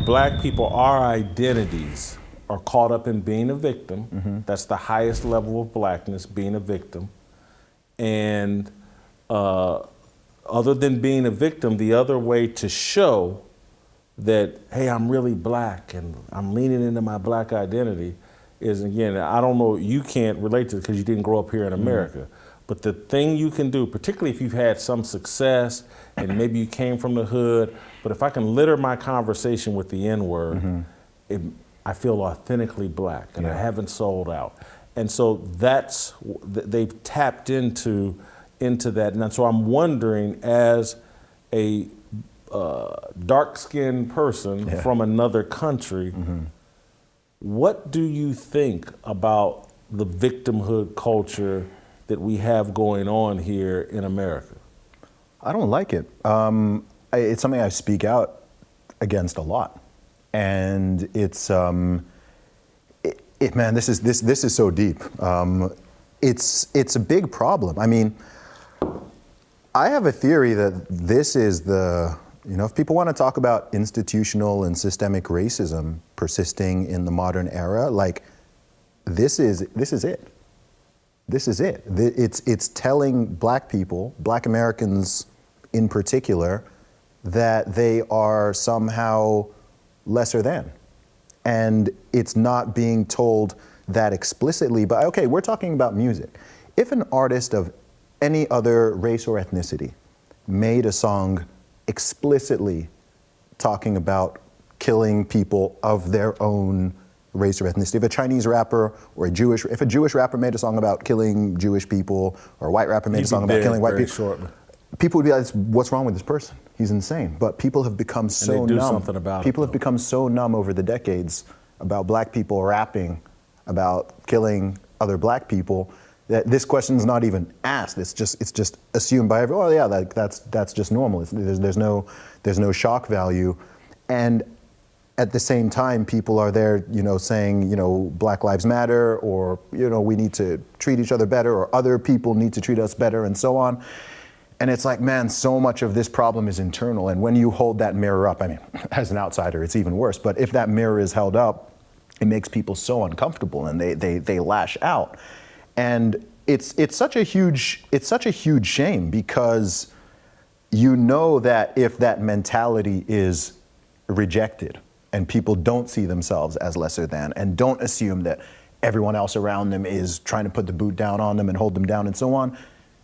black people, our identities are caught up in being a victim. That's the highest level of blackness, being a victim. And other than being a victim, the other way to show that, hey, I'm really black and I'm leaning into my black identity is, again, I don't know, you can't relate to it because you didn't grow up here in America. But the thing you can do, particularly if you've had some success and maybe you came from the hood, but if I can litter my conversation with the N-word, I feel authentically black and I haven't sold out. And so they've tapped into that. And so I'm wondering, as a dark-skinned person from another country, what do you think about the victimhood culture that we have going on here in America? I don't like it. It's something I speak out against a lot, and it's man, this is so deep. It's a big problem. I mean, I have a theory that this is if people want to talk about institutional and systemic racism persisting in the modern era, like this is it. This is it. It's telling black people, black Americans in particular, that they are somehow lesser than. And it's not being told that explicitly, but okay, we're talking about music. If an artist of any other race or ethnicity made a song explicitly talking about killing people of their own race or ethnicity, if a Chinese rapper or if a Jewish rapper made a song about killing Jewish people, or a white rapper made a song about killing white people, shortly. People would be like, what's wrong with this person? He's insane. But people have become so numb. People have become so numb over the decades about black people rapping about killing other black people that this question is not even asked. It's just assumed by everyone. Oh yeah, that's just normal. There's no shock value, and at the same time, people are there, saying, Black Lives Matter, or we need to treat each other better, or other people need to treat us better, and so on. And it's like, man, so much of this problem is internal. And when you hold that mirror up, I mean, as an outsider, it's even worse. But if that mirror is held up, it makes people so uncomfortable, and they lash out. And it's such a huge shame, because that if that mentality is rejected and people don't see themselves as lesser than and don't assume that everyone else around them is trying to put the boot down on them and hold them down and so on,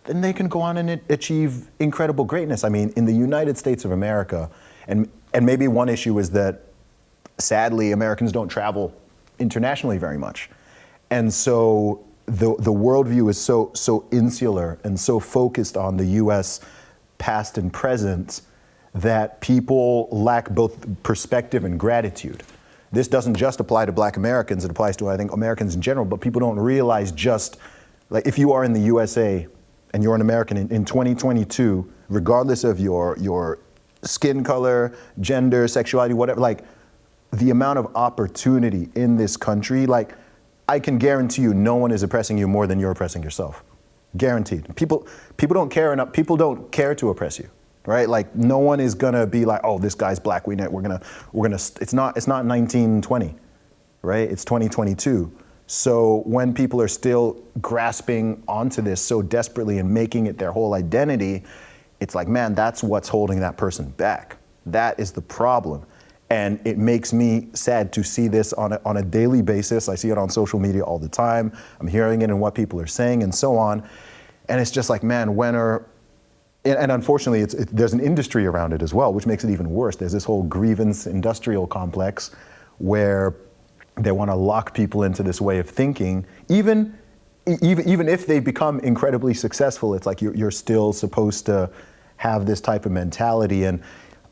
then they can go on and achieve incredible greatness. I mean, in the United States of America, and maybe one issue is that sadly Americans don't travel internationally very much. And so the worldview is so insular and so focused on the US past and present that people lack both perspective and gratitude. This doesn't just apply to black Americans, it applies to, I think, Americans in general, but people don't realize just, like, if you are in the USA and you're an American in 2022, regardless of your skin color, gender, sexuality, whatever, like, the amount of opportunity in this country, like, I can guarantee you no one is oppressing you more than you're oppressing yourself. Guaranteed. People don't care enough, people don't care to oppress you. Right? Like, no one is gonna be like, oh, this guy's black, we're gonna, it's not 1920, right? It's 2022. So when people are still grasping onto this so desperately and making it their whole identity, it's like, man, that's what's holding that person back. That is the problem. And it makes me sad to see this on a daily basis. I see it on social media all the time. I'm hearing it in what people are saying and so on. And it's just like, man, and unfortunately, there's an industry around it as well, which makes it even worse. There's this whole grievance industrial complex where they want to lock people into this way of thinking. Even if they become incredibly successful, it's like you're still supposed to have this type of mentality. And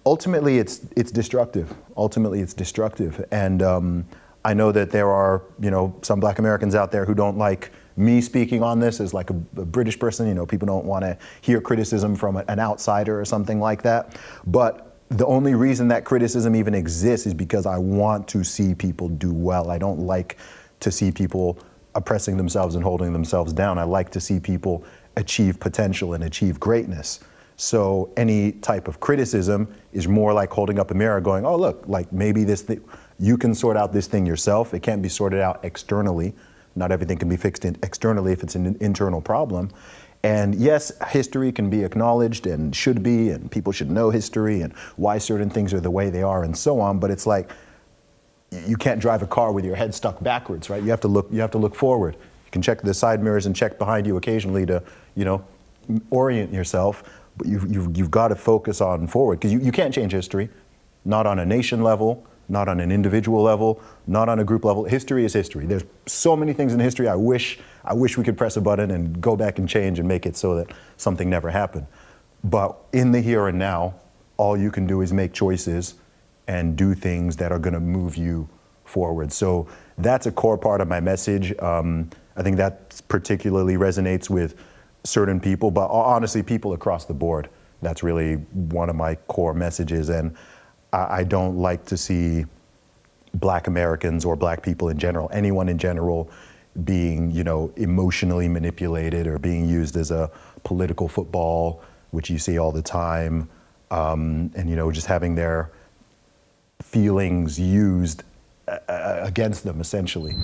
ultimately, it's destructive. Ultimately, it's destructive. And I know that there are, some black Americans out there who don't like me speaking on this as like a British person. People don't want to hear criticism from an outsider or something like that. But the only reason that criticism even exists is because I want to see people do well. I don't like to see people oppressing themselves and holding themselves down. I like to see people achieve potential and achieve greatness. So any type of criticism is more like holding up a mirror going, oh, look, like maybe this thing, you can sort out this thing yourself. It can't be sorted out externally. Not everything can be fixed externally if it's an internal problem. And yes, history can be acknowledged and should be, and people should know history and why certain things are the way they are and so on. But it's like, you can't drive a car with your head stuck backwards, right? You have to look forward. You can check the side mirrors and check behind you occasionally to, orient yourself. But you've got to focus on forward, because you can't change history, not on a nation level, not on an individual level, not on a group level. History is history. There's so many things in history I wish we could press a button and go back and change and make it so that something never happened. But in the here and now, all you can do is make choices and do things that are going to move you forward. So that's a core part of my message. I think that particularly resonates with certain people, but honestly, people across the board. That's really one of my core messages. And I don't like to see Black Americans or Black people in general, anyone in general, being, emotionally manipulated or being used as a political football, which you see all the time, and just having their feelings used against them, essentially.